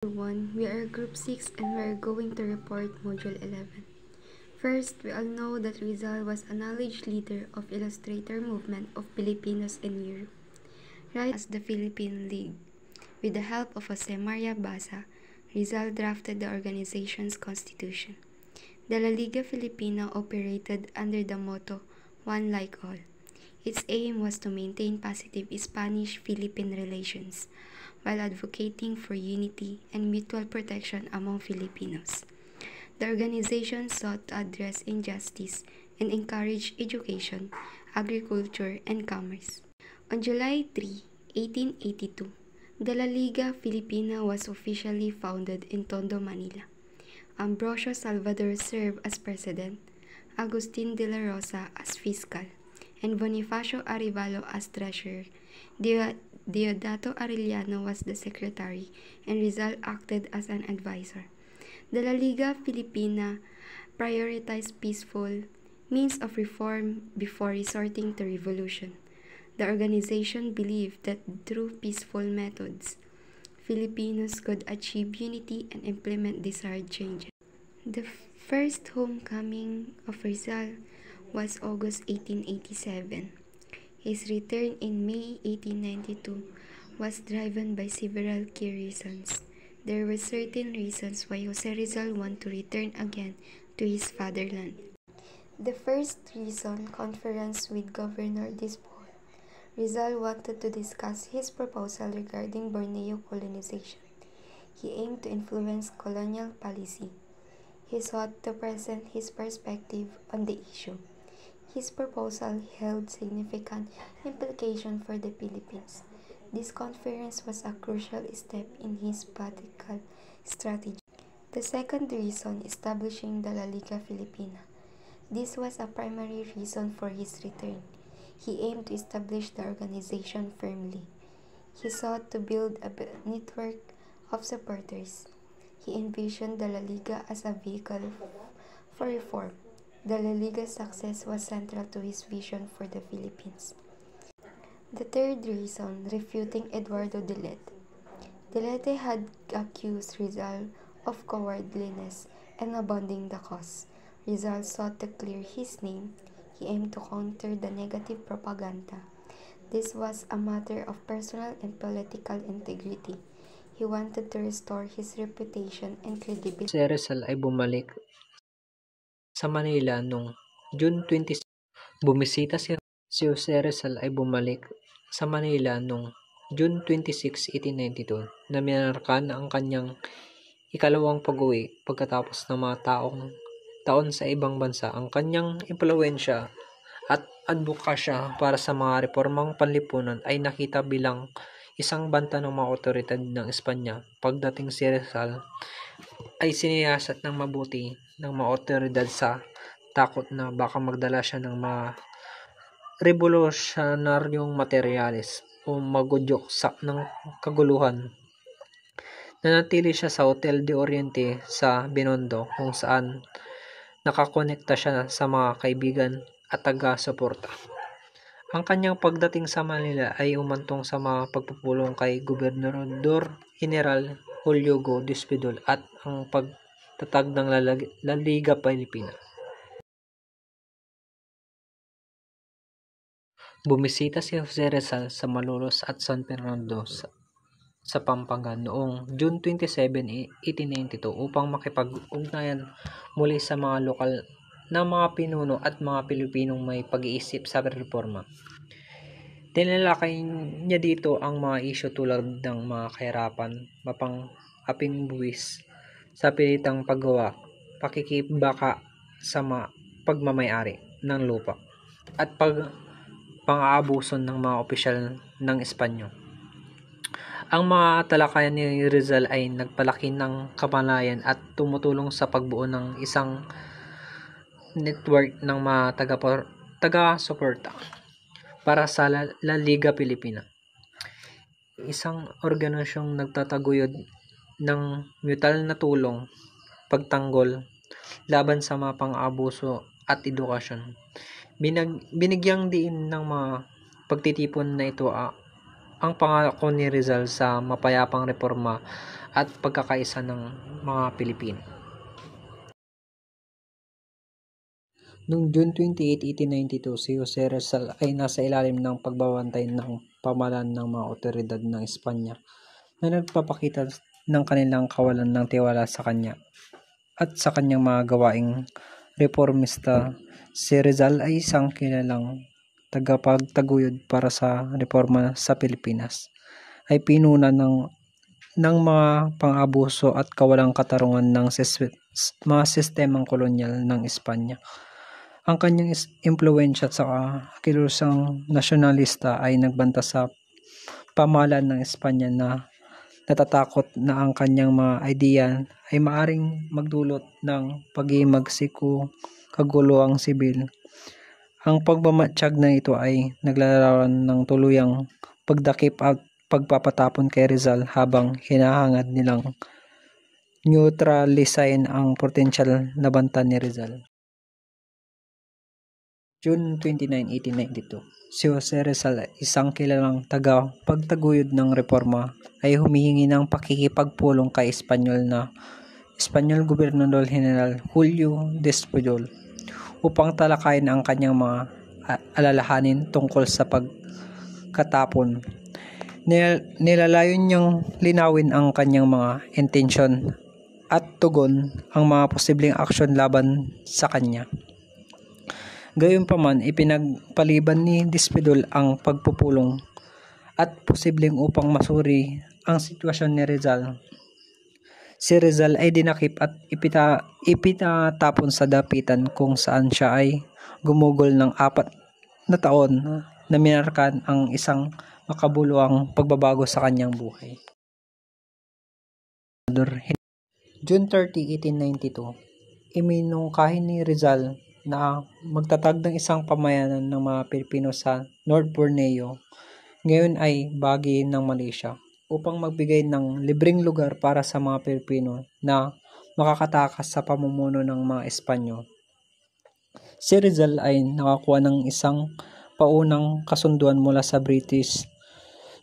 Everyone, we are Group 6 and we are going to report Module 11. First, we all know that Rizal was a knowledge leader of illustrator movement of Filipinos in Europe. Right as the Philippine League. With the help of Jose Maria Basa, Rizal drafted the organization's constitution. The La Liga Filipina operated under the motto, One Like All. Its aim was to maintain positive Spanish-Philippine relations, while advocating for unity and mutual protection among Filipinos. The organization sought to address injustice and encourage education, agriculture, and commerce. On July 3, 1882, the La Liga Filipina was officially founded in Tondo, Manila. Ambrosio Salvador served as president, Agustin de la Rosa as fiscal, and Bonifacio Arevalo as treasurer. Deodato Arellano was the secretary, and Rizal acted as an advisor. The La Liga Filipina prioritized peaceful means of reform before resorting to revolution. The organization believed that through peaceful methods, Filipinos could achieve unity and implement desired changes. The first homecoming of Rizal was August 1887. His return in May 1892 was driven by several key reasons. There were certain reasons why Jose Rizal wanted to return again to his fatherland. The first reason, conference with Governor Dispol. Rizal wanted to discuss his proposal regarding Borneo colonization. He aimed to influence colonial policy. He sought to present his perspective on the issue. His proposal held significant implications for the Philippines. This conference was a crucial step in his political strategy. The second reason, establishing the La Liga Filipina. This was a primary reason for his return. He aimed to establish the organization firmly. He sought to build a network of supporters. He envisioned the La Liga as a vehicle for reform. The La Liga's success was central to his vision for the Philippines. The third reason, refuting Eduardo Delete. Delete had accused Rizal of cowardliness and abandoning the cause. Rizal sought to clear his name. He aimed to counter the negative propaganda. This was a matter of personal and political integrity. He wanted to restore his reputation and credibility. Si Rizal ay bumalik sa Manila noong June 26. Bumisita si Jose Rizal ay bumalik sa Manila noong June 26, 1892 na minarkahan ang kanyang ikalawang pag-uwi pagkatapos ng mga taon sa ibang bansa. Ang kanyang impluwensya at advokasya para sa mga reformang panlipunan ay nakita bilang isang banta ng mga otoridad ng Espanya. Pagdating si Rizal ay siniyasat ng mabuti ng mga otoridad sa takot na baka magdala siya ng mga revolusyonaryong materyales o magudyok ng kaguluhan. Nanatili siya sa Hotel de Oriente sa Binondo kung saan nakakonekta siya sa mga kaibigan at taga-suporta. Ang kanyang pagdating sa Manila ay umantong sa mga pagpupulong kay Gobernador General Julio Go Despidol at ang pagtatag ng La Liga Filipina. Bumisita si Jose Rizal sa Malolos at San Fernando sa Pampanga noong June 27, 1892 upang makipag-ugnayan muli sa mga lokal na mga pinuno at mga Pilipinong may pag-iisip sa reforma. Tinalakay niya dito ang mga isyu tulad ng mga kahirapan, mapang-aping buwis sa pilitang paggawa, pakikibaka sa pagmamayari ng lupa, at pang-aabuso ng mga opisyal ng Espanyol. Ang mga talakayan ni Rizal ay nagpalaki ng kamalayan at tumutulong sa pagbuo ng isang network ng mga taga-suporta para sa La Liga Filipina, isang organisasyong nagtataguyod ng mutual na tulong, pagtanggol laban sa mga pang-aabuso at edukasyon. Binigyang diin ng mga pagtitipon na ito ang pangako ni Rizal sa mapayapang reforma at pagkakaisa ng mga Pilipino. Noong June 28, 1892, si Jose Rizal ay nasa ilalim ng pagbabantay ng pamahalaan ng mga otoridad ng Espanya na nagpapakita ng kanilang kawalan ng tiwala sa kanya at sa kanyang mga gawaing reformista. Si Rizal ay isang kilalang tagapagtaguyod para sa reforma sa Pilipinas. Ay pinuna ng mga pang-abuso at kawalang katarungan ng mga sistemang kolonyal ng Espanya. Ang kanyang impluwensya sa kilusang nasyonalista ay nagbanta sa pamahalaan ng Espanya na natatakot na ang kanyang mga ideya ay maaring magdulot ng pag-iimagsiko kaguluhang sibil. Ang pagmamatsyag na ito ay naglalaron ng tuluyang pagdakip at pagpapatapon kay Rizal habang hinahangad nilang neutralisayin ang potensyal na banta ni Rizal. June 29, 1892. Si Jose Rizal, isang kilalang tagapagtaguyod ng reforma, ay humihingi ng pakikipagpulong kay Espanyol Gobernador General Julio Despujol upang talakayin ang kanyang mga alalahanin tungkol sa pagkatapon. Nilalayon niyang linawin ang kanyang mga intensyon at tugon ang mga posibleng aksyon laban sa kanya. Gayunpaman, ipinagpaliban ni Despujol ang pagpupulong at posibleng upang masuri ang sitwasyon ni Rizal. Si Rizal ay dinakip at ipinatapon sa dapitan kung saan siya ay gumugol ng 4 na taon na minarkan ang isang makabuluhang pagbabago sa kanyang buhay. June 30, 1892, iminungkahi ni Rizal na magtatag ng isang pamayanan ng mga Pilipino sa North Borneo, ngayon ay bahagi ng Malaysia, upang magbigay ng libreng lugar para sa mga Pilipino na makakatakas sa pamumuno ng mga Espanyol. Si Rizal ay nakakuha ng isang paunang kasunduan mula sa British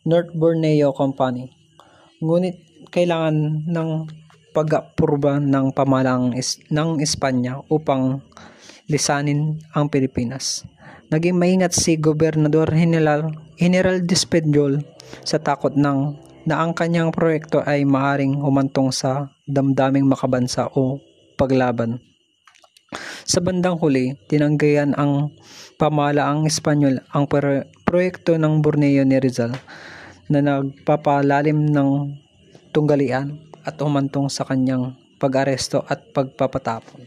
North Borneo Company, ngunit kailangan ng pag-apruba ng pamahalaan ng Espanya upang lisanin ang Pilipinas. Naging maingat si Gobernador General Despujol sa takot na ang kanyang proyekto ay maaring humantong sa damdaming makabansa o paglaban. Sa bandang huli, tinanggihan ang pamahalaang Espanyol ang proyekto ng Borneo ni Rizal na nagpapalalim ng tunggalian at humantong sa kanyang pag-aresto at pagpapatapon.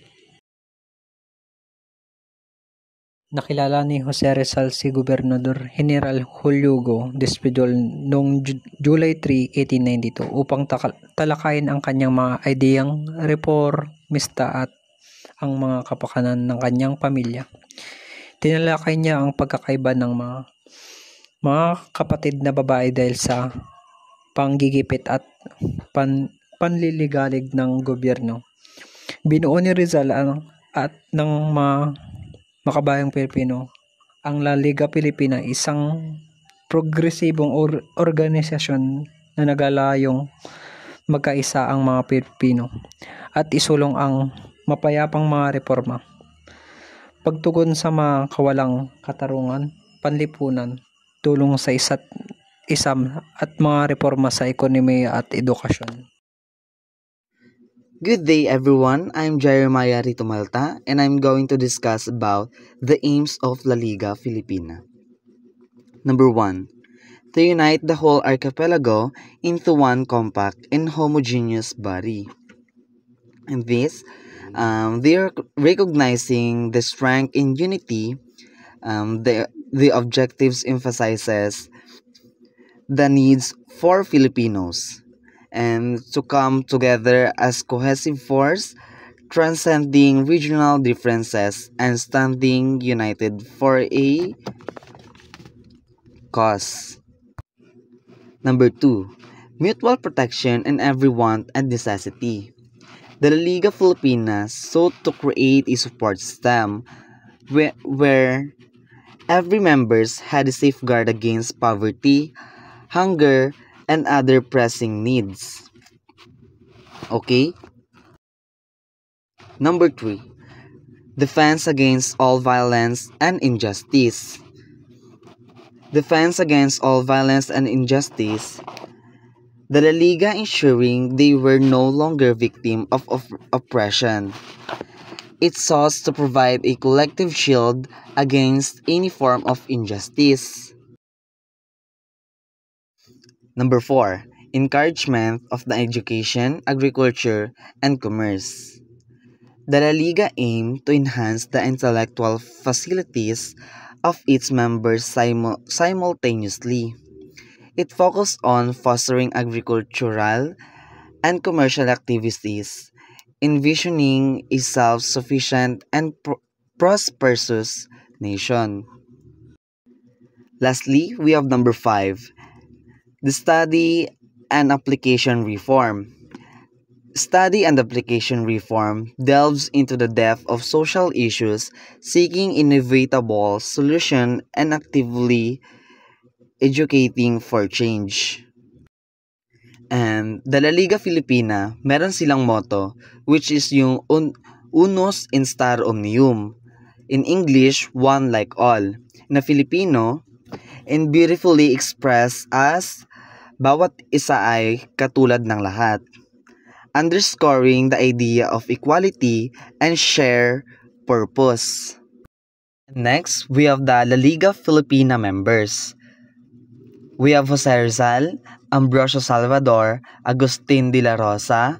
Nakilala ni Jose Rizal si Gobernador General Julio Despujol noong July 3, 1892 upang talakayin ang kanyang mga ideyang reformista at ang mga kapakanan ng kanyang pamilya. Tinalakay niya ang pagkakaiba ng mga kapatid na babae dahil sa panggigipit at panliligalig ng gobyerno. Binuo ni Rizal at ng mga makabayang Pilipino ang La Liga Pilipina, isang progresibong organisasyon na naglalayong magkaisa ang mga Pilipino at isulong ang mapayapang mga reforma, pagtugon sa mga kawalang katarungan, panlipunan, tulong sa isa't isa at mga reforma sa ekonomiya at edukasyon. Good day everyone, I'm Jeremiah Rito Malta and I'm going to discuss about the aims of La Liga Filipina. Number 1. To unite the whole archipelago into one compact and homogeneous body. And this, they are recognizing the strength in unity. The objectives emphasizes the needs for Filipinos and to come together as cohesive force, transcending regional differences and standing united for a cause. Number 2. Mutual protection in every want and necessity. The Liga Filipinas sought to create a support system where every member had a safeguard against poverty, hunger, and other pressing needs. Okay? Number 3. Defense against all violence and injustice. Defense against all violence and injustice. The La Liga ensuring they were no longer victim of oppression. It sought to provide a collective shield against any form of injustice. Number 4. Encouragement of the education, agriculture, and commerce. The La Liga aimed to enhance the intellectual facilities of its members simultaneously. It focused on fostering agricultural and commercial activities, envisioning a self-sufficient and prosperous nation. Lastly, we have number 5, the study and application reform. Study and application reform delves into the depth of social issues, seeking inevitable solution and actively educating for change. And the La Liga Filipina, meron silang motto, which is yung Unus Instar Omnium. In English, one like all. Na Filipino, and beautifully expressed as bawat isa ay katulad ng lahat, underscoring the idea of equality and shared purpose. Next, we have the La Liga Filipina members. We have Jose Rizal, Ambrosio Salvador, Agustin de la Rosa,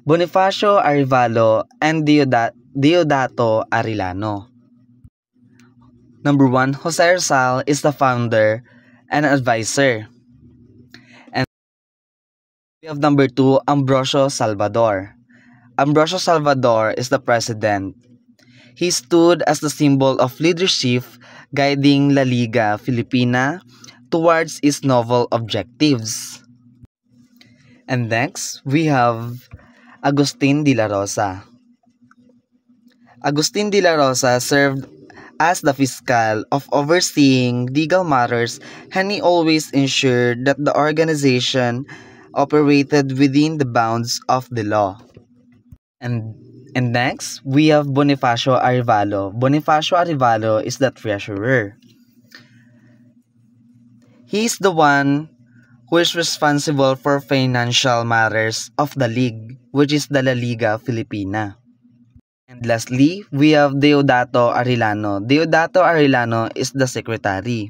Bonifacio Arevalo, and Deodato Arellano. Number 1, Jose Rizal is the founder and advisor. And we have number 2, Ambrosio Salvador. Ambrosio Salvador is the president. He stood as the symbol of leadership guiding La Liga Filipina towards its novel objectives. And next, we have Agustin de la Rosa. Agustin de la Rosa served as the fiscal of overseeing legal matters, and he always ensured that the organization operated within the bounds of the law. And next, we have Bonifacio Arevalo. Bonifacio Arevalo is the treasurer. He is the one who is responsible for financial matters of the league, which is the La Liga Filipina. And lastly, we have Deodato Arellano. Deodato Arellano is the secretary.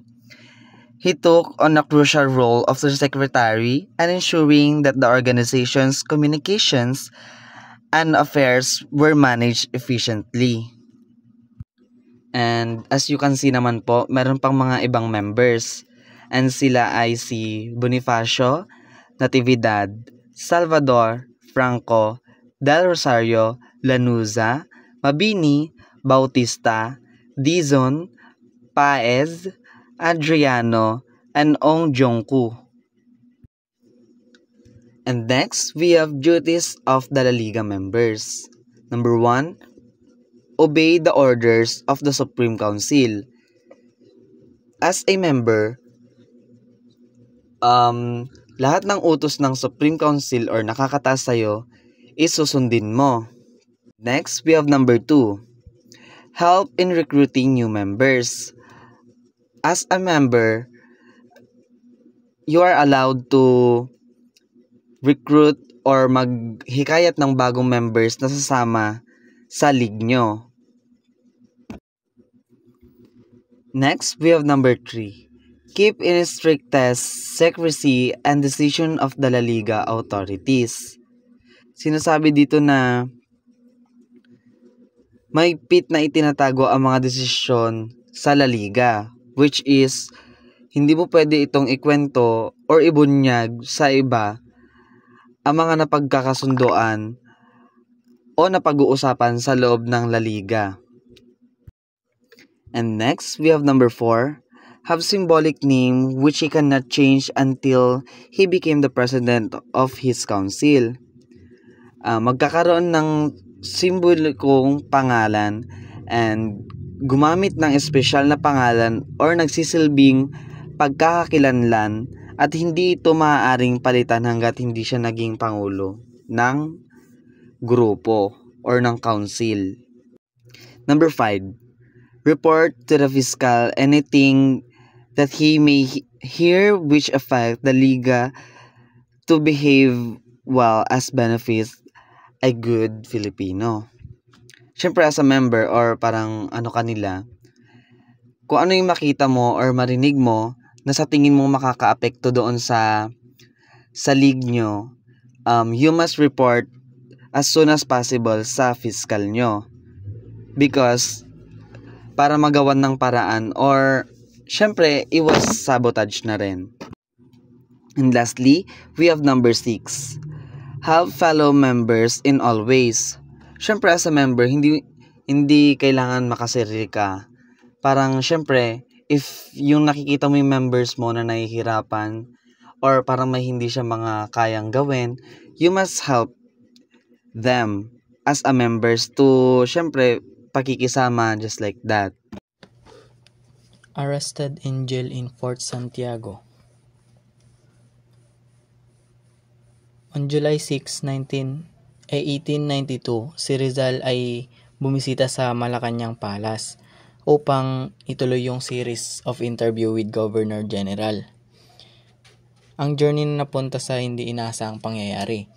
He took on a crucial role of the secretary and ensuring that the organization's communications and affairs were managed efficiently. And as you can see naman po, meron pang mga ibang members. And sila ay si Bonifacio, Natividad, Salvador, Franco, Del Rosario, Lanuza, Mabini, Bautista, Dizon, Paez, Adriano, and Ong Jongku. And next, we have duties of the La Liga members. Number 1, obey the orders of the Supreme Council. As a member, lahat ng utos ng Supreme Council or nakakataas sa'yo, isusundin mo. Next, we have number 2, help in recruiting new members. As a member, you are allowed to recruit or maghikayat ng bagong members na sasama sa league nyo. Next, we have number 3, keep in strictest secrecy and decision of the La Liga authorities. Sinasabi dito na may pit na itinatago ang mga desisyon sa La Liga, which is hindi mo pwede itong ikwento or ibunyag sa iba ang mga napagkakasunduan o napag-uusapan sa loob ng La Liga. And next, we have number 4, have symbolic name which he cannot change until he became the president of his council. Magkakaroon ng simbolikong pangalan and gumamit ng espesyal na pangalan or nagsisilbing pagkakakilanlan at hindi ito maaaring palitan hanggat hindi siya naging pangulo ng grupo or ng council. Number 5, report to the fiscal anything that he may hear which affect the Liga to behave well as benefits a good Filipino. Siyempre as a member or parang kanila, kung ano yung makita mo or marinig mo na sa tingin mo makaka-apekto doon sa league nyo, you must report as soon as possible sa fiscal nyo. Because para magawan ng paraan or syempre iwas sabotage na rin. And lastly, we have number 6. Help fellow members in all ways. Syempre as a member, hindi kailangan makasarili ka. Parang syempre, if yung nakikita mo yung members mo na nahihirapan or parang may hindi siya mga kayang gawin, you must help them as a members to syempre pakikisama just like that. Arrested in jail in Fort Santiago. On July 6, 1892, si Rizal ay bumisita sa Malacañang Palace upang ituloy yung series of interview with Governor General. Ang journey na napunta sa hindi inaasang pangyayari.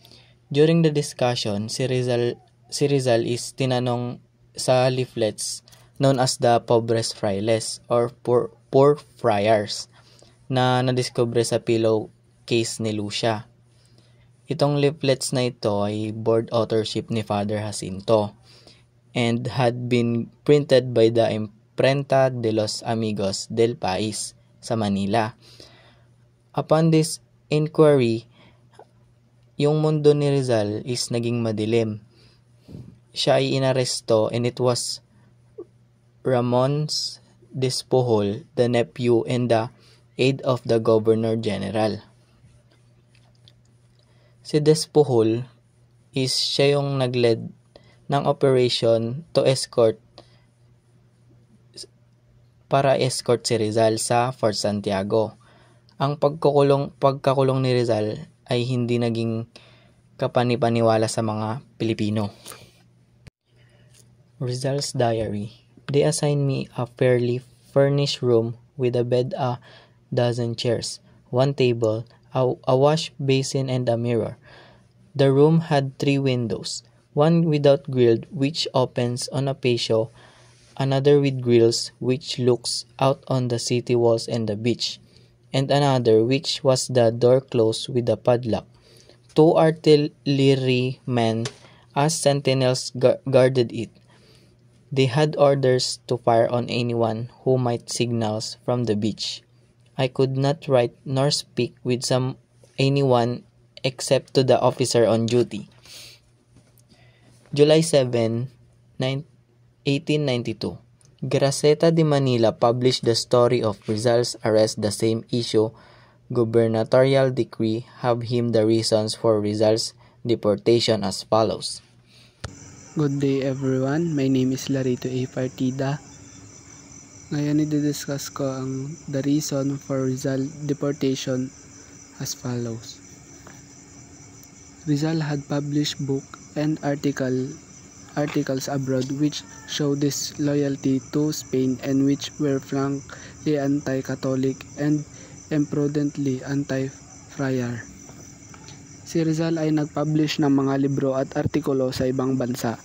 During the discussion, si Rizal is tinanong sa leaflets known as the Pobres Frailes or Poor Friars na nadiskubre sa pillow case ni Lucia. Itong leaflets na ito ay board authorship ni Father Jacinto and had been printed by the Imprenta de los Amigos del País sa Manila. Upon this inquiry, yung mundo ni Rizal is naging madilim. Siya ay inaresto and it was Ramon Despujol, the nephew and the aide of the Governor General. Si Despujol is siya yung nag-lead ng operation to escort si Rizal sa Fort Santiago. Ang pagkakulong ni Rizal ay hindi naging kapanipaniwala sa mga Pilipino. Rizal's diary. They assigned me a fairly furnished room with a bed, a dozen chairs, one table, a wash basin and a mirror. The room had 3 windows, one without grill which opens on a patio, another with grills which looks out on the city walls and the beach, and another which was the door closed with a padlock. 2 artillerymen as sentinels guarded it. They had orders to fire on anyone who might signals from the beach. I could not write nor speak with anyone except to the officer on duty. July 7, 1892. Gaceta de Manila published the story of Rizal's arrest. The same issue, gubernatorial decree, have him the reasons for Rizal's deportation as follows. Good day everyone, my name is Larito A. Partida. Ngayon i-discuss ko ang the reason for Rizal deportation as follows. Rizal had published book and articles abroad which show this loyalty to Spain and which were frankly anti-Catholic and imprudently anti-friar. Si Rizal ay nag-publish ng mga libro at artikulo sa ibang bansa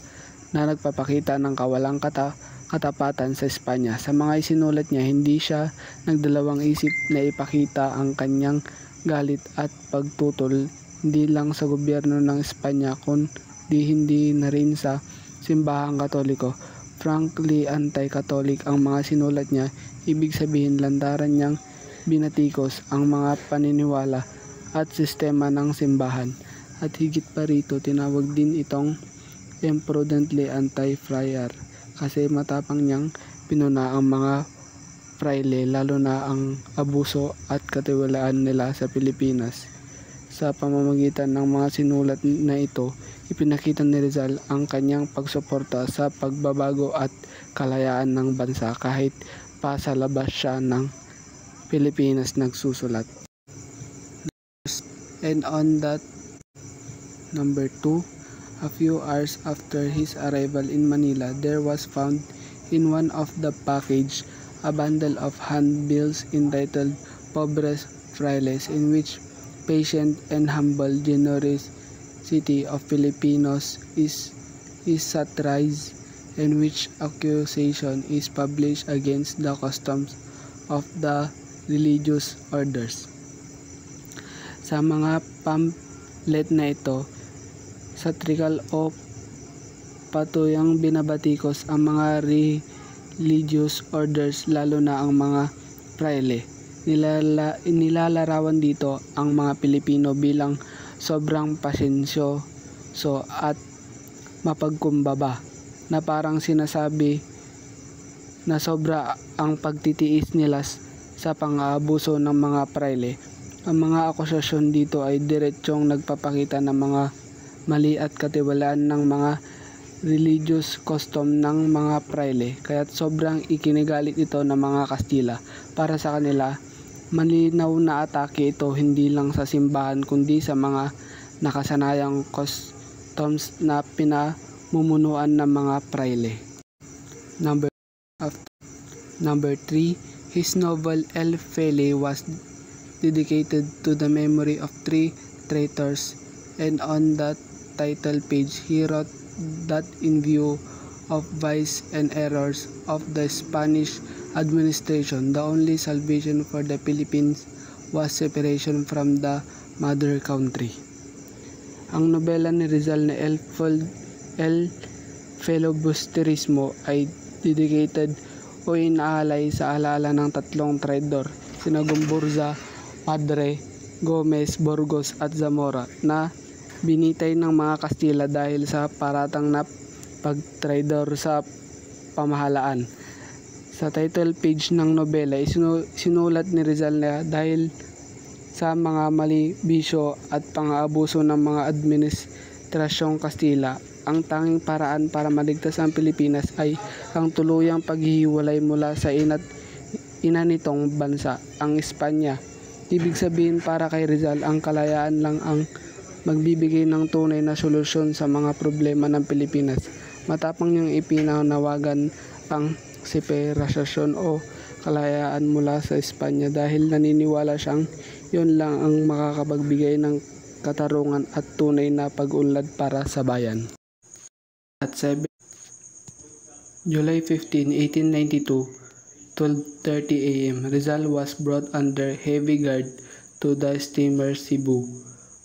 na nagpapakita ng kawalang katapatan sa Espanya. Sa mga isinulat niya, hindi siya nagdalawang isip na ipakita ang kanyang galit at pagtutol hindi lang sa gobyerno ng Espanya kundi hindi na rin sa simbahang Katoliko. Frankly anti-Catholic ang mga sinulat niya, ibig sabihin lantaran niyang binatikos ang mga paniniwala at sistema ng simbahan. At higit pa rito, tinawag din itong imprudently anti-friar kasi matapang niyang pinuna ang mga fraile, lalo na ang abuso at katiwalaan nila sa Pilipinas. Sa pamamagitan ng mga sinulat na ito, ipinakita ni Rizal ang kanyang pagsuporta sa pagbabago at kalayaan ng bansa kahit pa sa labas siya ng Pilipinas nagsusulat. And on that Number 2. A few hours after his arrival in Manila, there was found in one of the package a bundle of handbills entitled Pobres Frailes, in which patient and humble generosity of Filipinos is satirized, and which accusation is published against the customs of the religious orders. Sa mga pamphlet na ito, satirical o patuyang binabatikos ang mga religious orders, lalo na ang mga praile. Nilalarawan dito ang mga Pilipino bilang sobrang pasensyoso at mapagkumbaba, na parang sinasabi na sobra ang pagtitiis nila sa pang-aabuso ng mga praile. Ang mga akusasyon dito ay diretsyong nagpapakita ng mga mali at katiwalaan ng mga religious custom ng mga praile, kaya't sobrang ikinigalit ito ng mga Kastila. Para sa kanila, malinaw na atake ito hindi lang sa simbahan kundi sa mga nakasanayang customs na pinamumunuan ng mga praile. Number 3. His novel El Fele was dedicated to the memory of 3 traitors, and on that title page he wrote that in view of vice and errors of the Spanish administration, the only salvation for the Philippines was separation from the mother country. Ang nobela ni Rizal na El Filibusterismo ay dedicated o inaalay sa alaala ng 3 traidor, sina Gomburza, Padre, Gomez, Burgos at Zamora, na binitay ng mga Kastila dahil sa paratang na pagtraidor sa pamahalaan. Sa title page ng nobela, sinulat ni Rizal na dahil sa mga mali, bisyo at pang-aabuso ng mga administrasyong Kastila, ang tanging paraan para maligtas ang Pilipinas ay ang tuluyang paghihiwalay mula sa ina nitong bansa, ang Espanya. Ibig sabihin, para kay Rizal, ang kalayaan lang ang magbibigay ng tunay na solusyon sa mga problema ng Pilipinas. Matapang niyang ipinanawagan ang separasyon o kalayaan mula sa Espanya dahil naniniwala siyang yun lang ang makakapagbigay ng katarungan at tunay na pag-unlad para sa bayan. At July 15, 1892, 12:30 a.m., Rizal was brought under heavy guard to the steamer Cebu,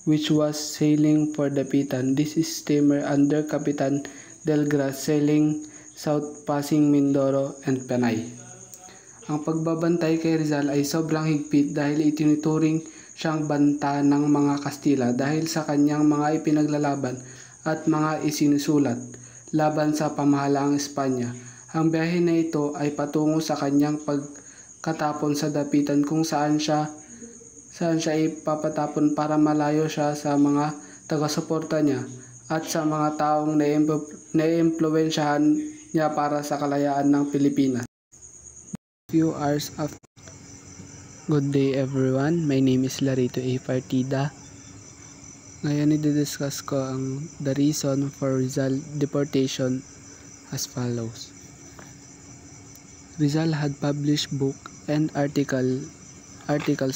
which was sailing for Dapitan. This is steamer under Capitan Delgras sailing south passing Mindoro and Panay. Ang pagbabantay kay Rizal ay sobrang higpit dahil itinuturing siyang banta ng mga Kastila dahil sa kanyang mga ipinaglalaban at mga isinusulat laban sa pamahalaang Espanya. Ang biyahe na ito ay patungo sa kanyang pagkatapon sa Dapitan, kung saan siya ipapatapon para malayo siya sa mga taga-suporta niya at sa mga taong naiimpluwensyahan niya para sa kalayaan ng Pilipinas. Few hours after. Good day everyone, my name is Larito A. Partida. Ngayon i-discuss ko ang the reason for Rizal deportation as follows. Rizal had published book and articles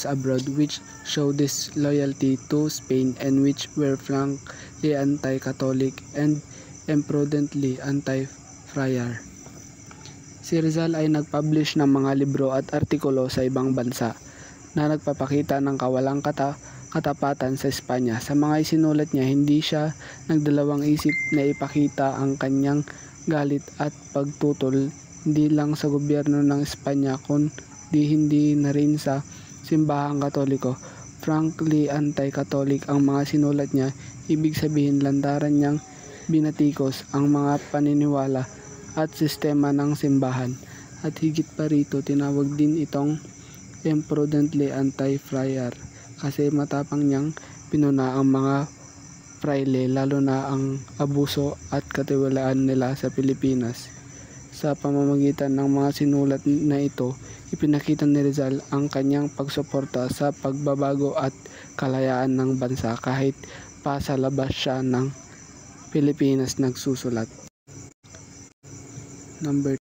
abroad which show this loyalty to Spain and which were frankly anti-Catholic and imprudently anti-friar. Si Rizal ay nag-publish ng mga libro at artikulo sa ibang bansa na nagpapakita ng kawalang katapatan sa Espanya. Sa mga isinulat niya, hindi siya nagdalawang isip na ipakita ang kanyang galit at pagtutol hindi lang sa gobyerno ng Espanya kundi hindi na rin sa simbahang Katoliko. Frankly anti-Catholic ang mga sinulat niya, ibig sabihin lantaran niyang binatikos ang mga paniniwala at sistema ng simbahan. At higit pa rito, tinawag din itong imprudently anti-friar kasi matapang niyang pinuna ang mga fraile, lalo na ang abuso at katiwalaan nila sa Pilipinas. Sa pamamagitan ng mga sinulat na ito, ipinakita ni Rizal ang kanyang pagsuporta sa pagbabago at kalayaan ng bansa kahit pa sa labas siya ng Pilipinas nagsusulat. Number